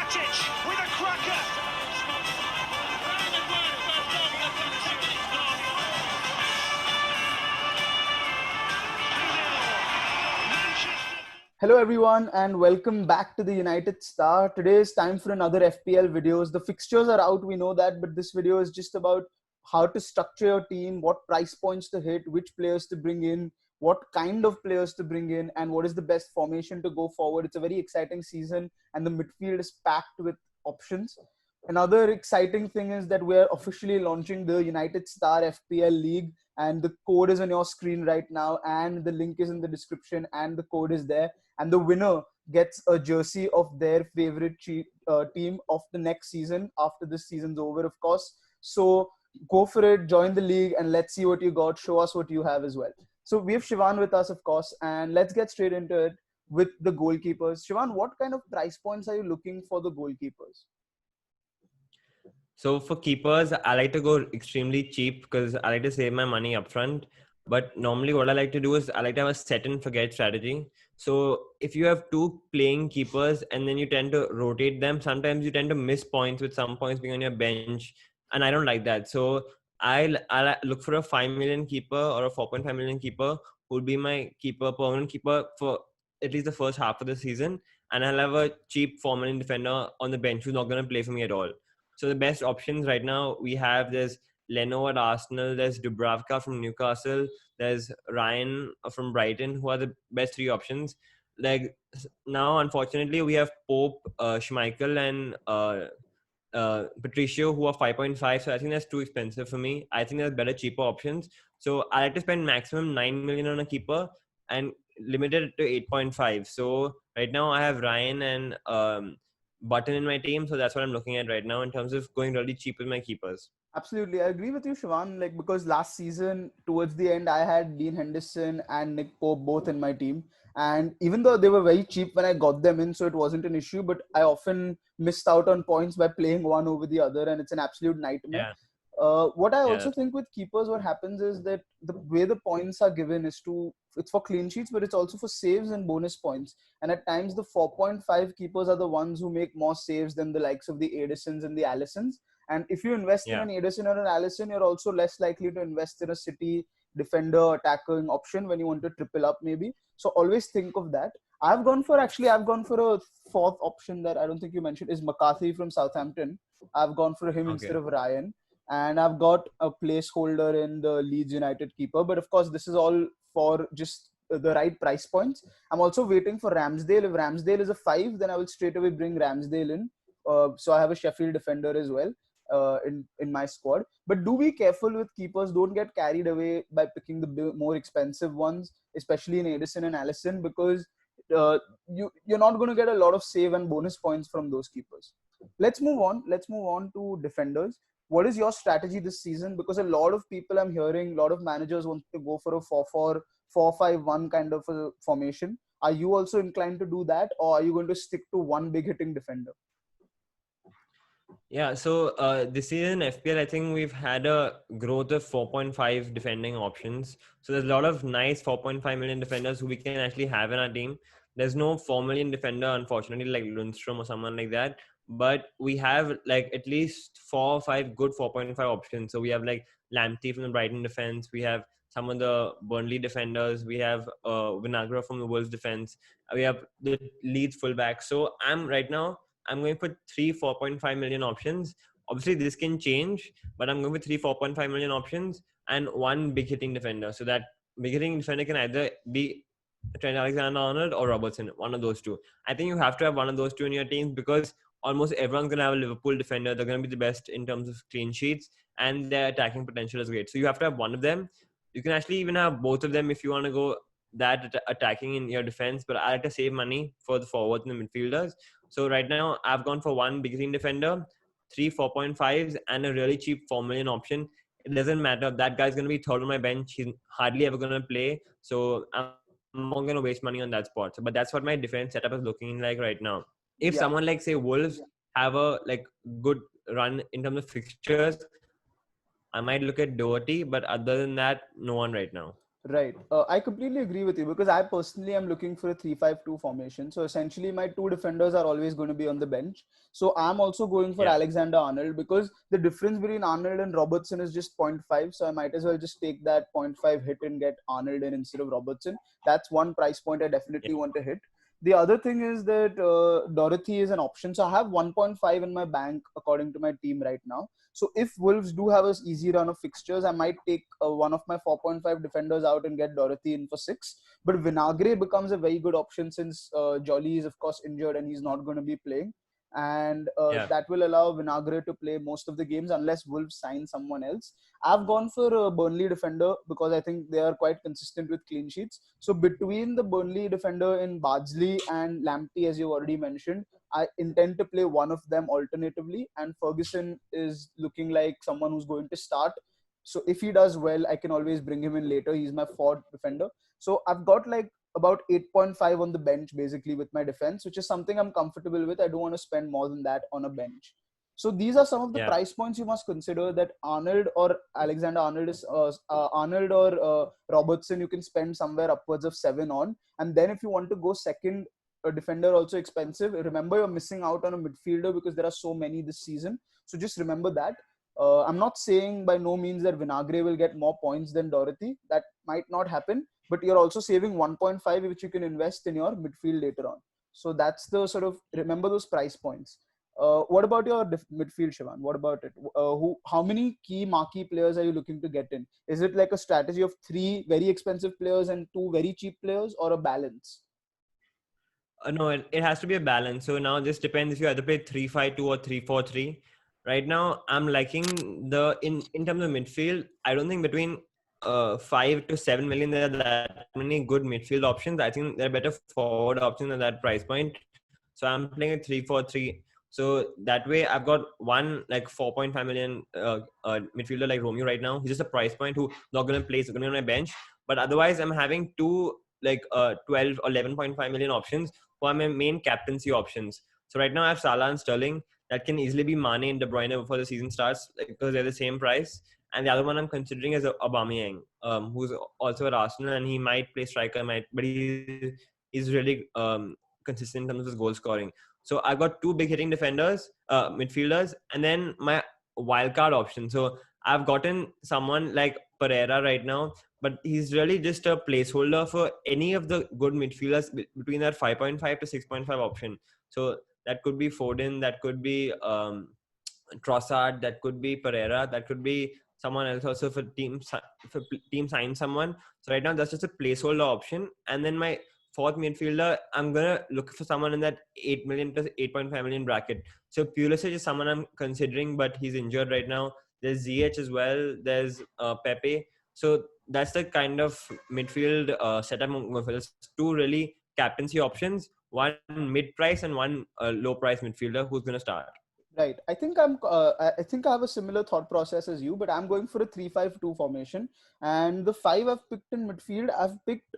with a cracker. Hello everyone and welcome back to the United Star. Today is time for another FPL videos. The fixtures are out, we know that, but this video is just about how to structure your team, what price points to hit, which players to bring in, what kind of players to bring in, and what is the best formation to go forward. It's a very exciting season and the midfield is packed with options. Another exciting thing is that we're officially launching the United Star FPL League, and the code is on your screen right now, and the link is in the description, and the code is there. And the winner gets a jersey of their favorite team of the next season after this season's over, of course. So go for it, join the league, and let's see what you got. Show us what you have as well. So we have Shivan with us, of course, and let's get straight into it with the goalkeepers. Shivan, what kind of price points are you looking for the goalkeepers? So for keepers, I like to go extremely cheap because I like to save my money upfront. But normally what I like to do is I like to have a set and forget strategy. So if you have two playing keepers and then you tend to rotate them, sometimes you tend to miss points with some points being on your bench. And I don't like that. So I'll look for a 5 million keeper or a 4.5 million keeper who would be my permanent keeper for at least the first half of the season. And I'll have a cheap 4 million defender on the bench who's not going to play for me at all. So the best options right now there's Leno at Arsenal, there's Dubravka from Newcastle, there's Ryan from Brighton, who are the best three options. Like now, unfortunately, we have Pope, Schmeichel, and Patricio, who are 5.5. So I think that's too expensive for me. I think there's better, cheaper options. So I like to spend maximum 9 million on a keeper and limited it to 8.5. So right now I have Ryan and Button in my team, so that's what I'm looking at right now in terms of going really cheap with my keepers. Absolutely, I agree with you, Shivan. Like, because last season, towards the end, I had Dean Henderson and Nick Pope both in my team, and even though they were very cheap when I got them in, so it wasn't an issue. But I often missed out on points by playing one over the other, and it's an absolute nightmare. Yeah. What I also Yeah. think with keepers, what happens is that the way the points are given is it's for clean sheets, but it's also for saves and bonus points. And at times, the 4.5 keepers are the ones who make more saves than the likes of the Edisons and the Allisons. And if you invest in Yeah. an Edison or an Allison, you're also less likely to invest in a City defender attacking option when you want to triple up, maybe. So always think of that. I've gone for a fourth option that I don't think you mentioned is McCarthy from Southampton. I've gone for him instead Okay. of Ryan, and I've got a placeholder in the Leeds United keeper. But of course, this is all for just the right price points. I'm also waiting for Ramsdale. If Ramsdale is a 5, then I will straight away bring Ramsdale in. So I have a Sheffield defender as well in my squad. But do be careful with keepers. Don't get carried away by picking the more expensive ones, especially in Edison and Allison, because you're not going to get a lot of save and bonus points from those keepers. Let's move on. Let's move on to defenders. What is your strategy this season? Because a lot of people I'm hearing, a lot of managers want to go for a 4-4-4-5-1 kind of a formation. Are you also inclined to do that, or are you going to stick to one big hitting defender? Yeah, so this season FPL, I think we've had a growth of 4.5 defending options. So there's a lot of nice 4.5 million defenders who we can actually have in our team. There's no 4 million defender, unfortunately, like Lundstrom or someone like that. But we have like at least 4 or 5 good 4.5 options. So we have like Lamptey from the Brighton defense. We have some of the Burnley defenders. We have Vinagre from the Wolves defense. We have the Leeds fullback. So I'm going for 4.5 million options. Obviously, this can change, but I'm going for 4.5 million options and one big hitting defender. So that big hitting defender can either be Trent Alexander-Arnold or Robertson, one of those two. I think you have to have one of those two in your teams because almost everyone's going to have a Liverpool defender. They're going to be the best in terms of clean sheets and their attacking potential is great. So you have to have one of them. You can actually even have both of them if you want to go that attacking in your defense, but I like to save money for the forwards and the midfielders. So right now I've gone for one big green defender, 4.5s and a really cheap 4 million option. It doesn't matter. That guy's going to be third on my bench. He's hardly ever going to play. So I'm not going to waste money on that spot. But that's what my defense setup is looking like right now. If Yeah. someone like say Wolves have a good run in terms of fixtures, I might look at Doherty, but other than that, no one right now. Right. I completely agree with you because I personally am looking for a 3-5-2 formation. So essentially, my two defenders are always going to be on the bench. So I'm also going for Yeah. Alexander Arnold because the difference between Arnold and Robertson is just zero point 0.5. So I might as well just take that zero point 0.5 hit and get Arnold in instead of Robertson. That's one price point I definitely Yeah. want to hit. The other thing is that Dorothy is an option. So I have 1.5 in my bank according to my team right now. So if Wolves do have an easy run of fixtures, I might take one of my 4.5 defenders out and get Dorothy in for 6. But Vinagre becomes a very good option since Jolly is of course injured and he's not going to be playing. And Yeah. that will allow Vinagre to play most of the games unless Wolves sign someone else. I've gone for a Burnley defender because I think they are quite consistent with clean sheets. So between the Burnley defender in Bardsley and Lamptey, as you already mentioned, I intend to play one of them alternatively, and Ferguson is looking like someone who's going to start. So if he does well, I can always bring him in later. He's my fourth defender. So I've got like about 8.5 on the bench basically with my defense, which is something I'm comfortable with. I don't want to spend more than that on a bench. So these are some of the Yeah. price points you must consider that Arnold or Alexander Arnold is Arnold or Robertson you can spend somewhere upwards of 7 on, and then if you want to go second a defender also expensive. Remember, you're missing out on a midfielder because there are so many this season. So just remember that. I'm not saying by no means that Vinagre will get more points than Dorothy. That might not happen, but you're also saving 1.5, which you can invest in your midfield later on. So that's the sort of remember those price points. What about your midfield, Shivan? What about it? How many key marquee players are you looking to get in? Is it like a strategy of 3 very expensive players and 2 very cheap players, or a balance? No, it has to be a balance. So now this depends if you either play 3-5-2 or 3-4-3. Right now, I'm liking in terms of midfield. I don't think between 5 to 7 million there are that many good midfield options. I think there are better forward options at that price point. So I'm playing a 3-4-3. So that way, I've got one like 4.5 million midfielder like Romeo right now. He's just a price point who not going to play, so going to be on my bench. But otherwise, I'm having two like 12 or 11.5 million options who are my main captaincy options. So right now I have Salah and Sterling. That can easily be Mane and De Bruyne before the season starts because they're the same price. And the other one I'm considering is Aubameyang, who's also at Arsenal and he might play striker, but he's really consistent in terms of his goal scoring. So I've got two big hitting defenders, midfielders, and then my wildcard option. So I've gotten someone like Pereira right now, but he's really just a placeholder for any of the good midfielders between that 5.5 to 6.5 option. So that could be Foden, that could be Trossard, that could be Pereira, that could be someone else also for team sign someone. So right now that's just a placeholder option. And then my fourth midfielder, I'm gonna look for someone in that 8 million to 8.5 million bracket. So Pulisic is someone I'm considering, but he's injured right now. There's ZH as well. There's Pepe. So that's the kind of midfield setup I'm going for. There's two really captaincy options, one mid price and one low price midfielder who's gonna start. Right. I think I think I have a similar thought process as you, but I'm going for a 3-5-2 formation. And the five I've picked in midfield, I've picked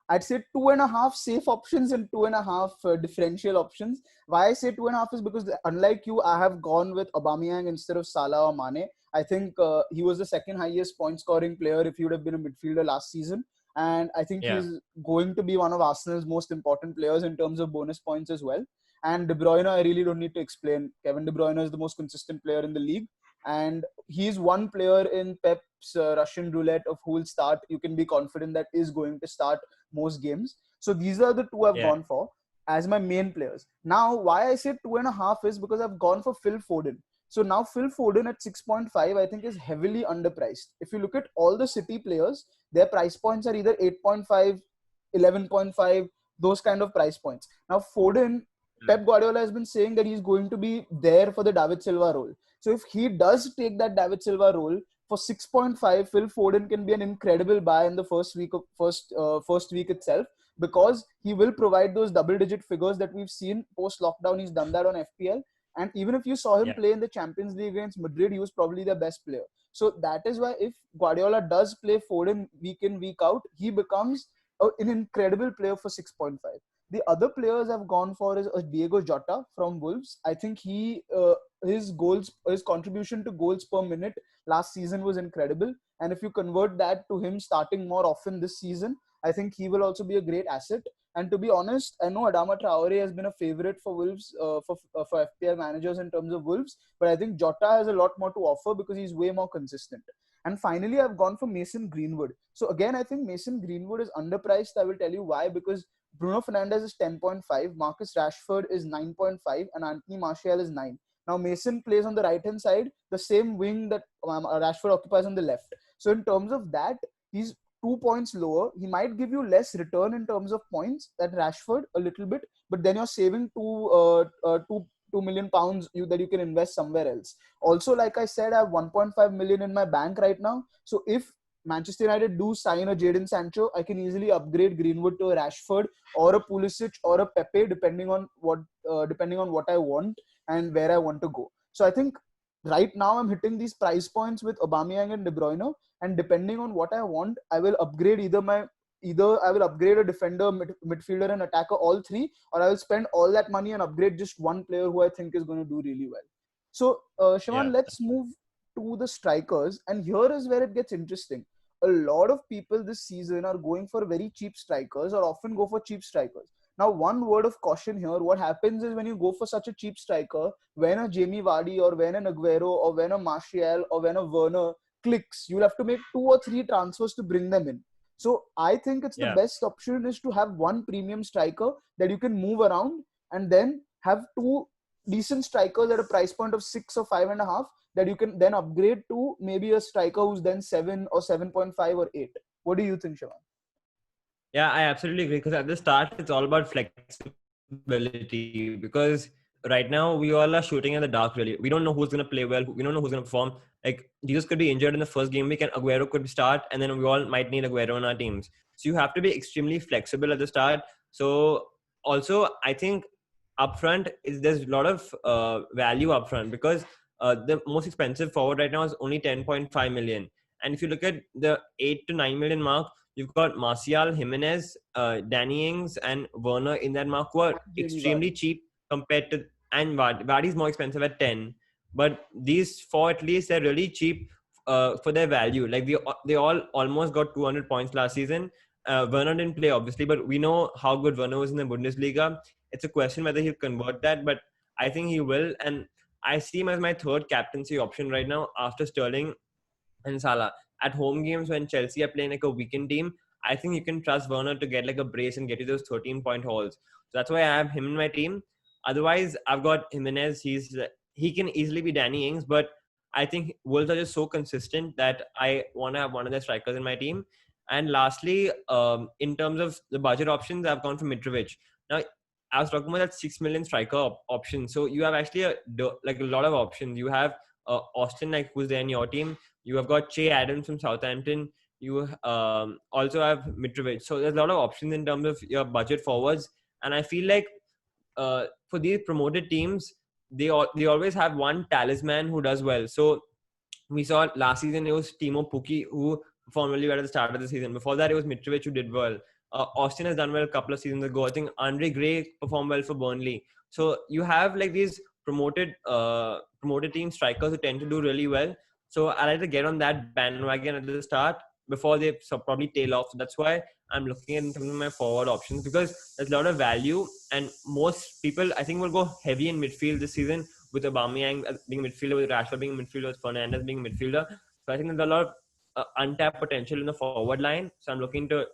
I'd say 2.5 safe options and 2.5 differential options. Why I say 2.5 is because unlike you, I have gone with Aubameyang instead of Salah or Mane. I think he was the second highest point scoring player if he would have been a midfielder last season. And I think Yeah. he's going to be one of Arsenal's most important players in terms of bonus points as well. And De Bruyne, I really don't need to explain. Kevin De Bruyne is the most consistent player in the league. And he's one player in Pep's Russian roulette of who will start. You can be confident that is going to start most games. So these are the two I've Yeah. gone for as my main players. Now, why I say 2.5 is because I've gone for Phil Foden. So now Phil Foden at 6.5, I think is heavily underpriced. If you look at all the City players, their price points are either 8.5, 11.5, those kind of price points. Now Foden, Pep Guardiola has been saying that he's going to be there for the David Silva role. So if he does take that David Silva role for 6.5, Phil Foden can be an incredible buy in the first week itself because he will provide those double-digit figures that we've seen post lockdown. He's done that on FPL, and even if you saw him Yeah. play in the Champions League against Madrid, he was probably their best player. So that is why if Guardiola does play Foden week in week out, he becomes an incredible player for 6.5. The other players I've gone for is Diego Jota from Wolves. I think his contribution to goals per minute last season was incredible. And if you convert that to him starting more often this season, I think he will also be a great asset. And to be honest, I know Adama Traore has been a favorite for Wolves, for FPL managers in terms of Wolves, but I think Jota has a lot more to offer because he's way more consistent. And finally, I've gone for Mason Greenwood. So again, I think Mason Greenwood is underpriced. I will tell you why. Because Bruno Fernandes is 10.5, Marcus Rashford is 9.5, and Anthony Martial is 9. Now Mason plays on the right hand side, the same wing that Rashford occupies on the left. So in terms of that, he's 2 points lower. He might give you less return in terms of points than Rashford a little bit, but then you're saving £2 million that you can invest somewhere else. Also, like I said, I have 1.5 million in my bank right now. So if Manchester United do sign a Jadon Sancho, I can easily upgrade Greenwood to a Rashford or a Pulisic or a Pepe, depending on what I want and where I want to go. So I think right now I'm hitting these price points with Aubameyang and De Bruyne, and depending on what I want, I will upgrade either I will upgrade a defender, midfielder, and attacker, all three, or I will spend all that money and upgrade just one player who I think is going to do really well. So, Shivan, Yeah. let's move to the strikers, and here is where it gets interesting. A lot of people this season are going for very cheap strikers, or often go for cheap strikers. Now, one word of caution here: what happens is when you go for such a cheap striker, when a Jamie Vardy or when an Aguero or when a Martial or when a Werner clicks, you'll have to make 2 or 3 transfers to bring them in. So I think it's the Yeah. best option is to have one premium striker that you can move around, and then have two decent strikers at a price point of 6 or 5.5 that you can then upgrade to maybe a striker who's then 7 or 7.5 or 8. What do you think, Shivan? Yeah, I absolutely agree. Because at the start, it's all about flexibility. Because right now, we all are shooting in the dark, really. We don't know who's going to play well. We don't know who's going to perform. Like, Jesus could be injured in the first game week, and Aguero could start, and then we all might need Aguero in our teams. So you have to be extremely flexible at the start. So also, I think upfront there's a lot of value upfront, because the most expensive forward right now is only 10.5 million. And if you look at the 8 to 9 million mark, you've got Martial, Jimenez, Danny Ings, and Werner in that mark, who are Jamie extremely Vardy. cheap compared to, and Vardy's more expensive at 10. But these four, at least, they're really cheap for their value. Like they all almost got 200 points last season. Werner didn't play, obviously, but we know how good Werner was in the Bundesliga. It's a question whether he'll convert that, but I think he will. And I see him as my third captaincy option right now after Sterling and Salah. At home games when Chelsea are playing like a weakened team, I think you can trust Werner to get like a brace and get you those 13-point hauls. So that's why I have him in my team. Otherwise, I've got Jimenez. He can easily be Danny Ings, but I think Wolves are just so consistent that I want to have one of their strikers in my team. And lastly, in terms of the budget options, I've gone for Mitrovic. Now, I was talking about that 6 million striker option. So you have actually like a lot of options. You have Austin, like who's there in your team. You have got Che Adams from Southampton. You also have Mitrovic. So there's a lot of options in terms of your budget forwards. And I feel like for these promoted teams, they always have one talisman who does well. So we saw last season it was Timo Pukki who performed really well at the start of the season. Before that, it was Mitrovic who did well. Austin has done well a couple of seasons ago. I think Andre Gray performed well for Burnley. So you have like these promoted team strikers who tend to do really well. So I like to get on that bandwagon at the start before they probably tail off. So that's why I'm looking at in terms of my forward options, because there's a lot of value, and most people I think will go heavy in midfield this season, with Aubameyang being a midfielder, with Rashford being a midfielder, with Fernandes being a midfielder. So I think there's a lot of untapped potential in the forward line. So I'm looking to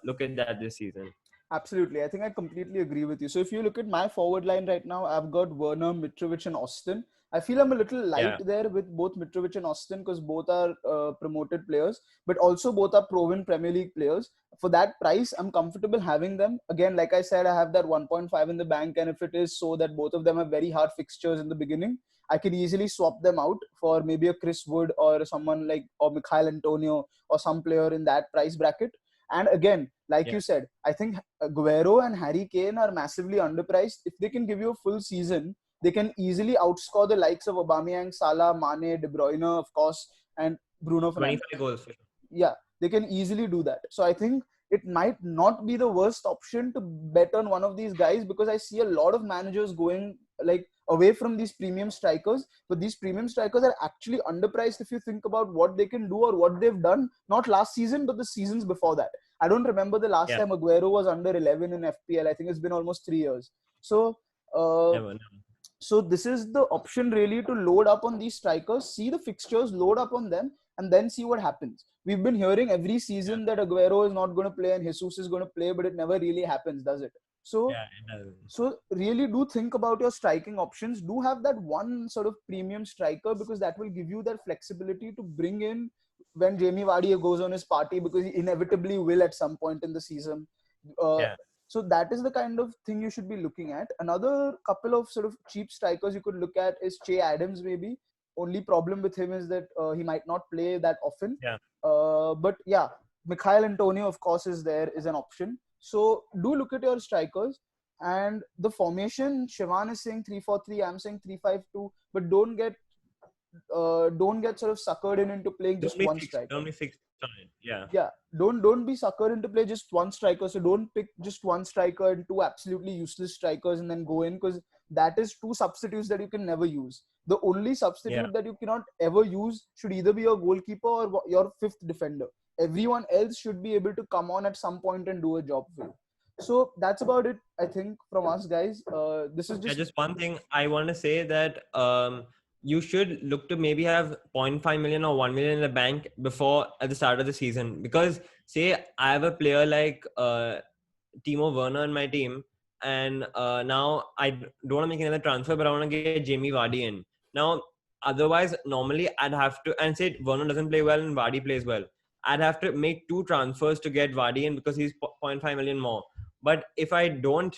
look at that this season. Absolutely. I think I completely agree with you. So if you look at my forward line right now, I've got Werner, Mitrovic, and Austin. I feel I'm a little light Yeah. there with both Mitrovic and Austin because both are promoted players, but also both are proven Premier League players. For that price, I'm comfortable having them. Again, like I said, I have that 1.5 in the bank, and if it is so that both of them have very hard fixtures in the beginning, I can easily swap them out for maybe a Chris Wood or someone like or Mikhail Antonio or some player in that price bracket. And again, like Yeah. you said, I think Guerrero and Harry Kane are massively underpriced. If they can give you a full season, they can easily outscore the likes of Aubameyang, Salah, Mane, De Bruyne, of course, and Bruno Fernandes. 25 goals for sure. Yeah, they can easily do that. So I think it might not be the worst option to bet on one of these guys, because I see a lot of managers going like away from these premium strikers. But these premium strikers are actually underpriced if you think about what they can do or what they've done, not last season, but the seasons before that. I don't remember the last Yeah. time Aguero was under 11 in FPL. I think it's been almost 3 years. So, uh, Never. so this is the option really to load up on these strikers, see the fixtures, load up on them, and then see what happens. We've been hearing every Yeah. season that Aguero is not going to play and Jesus is going to play, but it never really happens, does it? So Yeah. It doesn't. so really do think about your striking options. Do have that one sort of premium striker, because that will give you that flexibility to bring in when Jamie Vardy goes on his party, because he inevitably will at some point in the season. Uh, Yeah. so that is the kind of thing you should be looking at. Another couple of sort of cheap strikers you could look at is Che Adams, maybe. Only problem with him is that he might not play that often. Yeah. But yeah, Mikhail Antonio, of course, is an option. So do look at your strikers. And the formation, Shivan is saying 3-4-3, I'm saying 3-5-2, but don't get sort of suckered into playing Don't just be one fixed. striker. Don't be fixed on it. Yeah. Yeah, don't be suckered into play just one striker. So don't pick just one striker and two absolutely useless strikers and then go in, because that is two substitutes that you can never use. The only Yeah. substitute that you cannot ever use should either be your goalkeeper or your fifth defender. Everyone else should be able to come on at some point and do a job for you. So that's about it, I think, from us guys. This is Yeah, just just one thing I want to say that you should look to maybe have zero point 0.5 million or 1 million in the bank before at the start of the season, because say I have a player like Timo Werner in my team, and now I don't want to make another transfer, but I want to get Jamie Vardy in. Now, otherwise, normally I'd have to, and say Werner doesn't play well and Vardy plays well, I'd have to make two transfers to get Vardy in because he's 0.5 million more. But if I don't,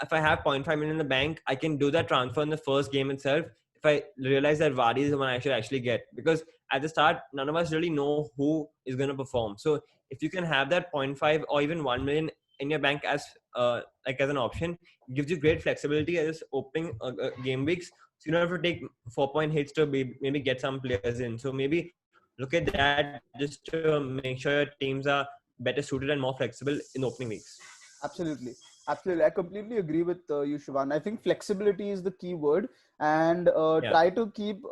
if I have 0.5 million in the bank, I can do that transfer in the first game itself. If I realize that Vardy is the one I should actually get, because at the start, none of us really know who is going to perform. So if you can have that 0.5 or even 1 million in your bank as like as an option, it gives you great flexibility as opening game weeks. So you don't have to take 4 point hits to maybe get some players in. So maybe look at that just to make sure your teams are better suited and more flexible in opening weeks. Absolutely. Absolutely. I completely agree with you, Shivan. I think flexibility is the key word. And Yeah. try to keep,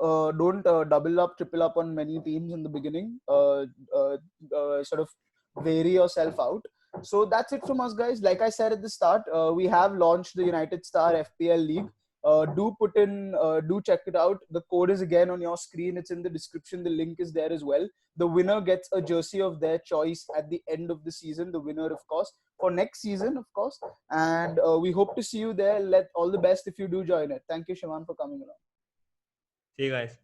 don't double up, triple up on many teams in the beginning. Sort of vary yourself out. So that's it from us, guys. Like I said at the start, we have launched the United Star FPL League. Do check it out. The code is again on your screen. It's in the description. The link is there as well. The winner gets a jersey of their choice at the end of the season. The winner, of course, for next season, of course. And we hope to see you there. Let all the best if you do join it. Thank you, Shaman, for coming along. See you guys.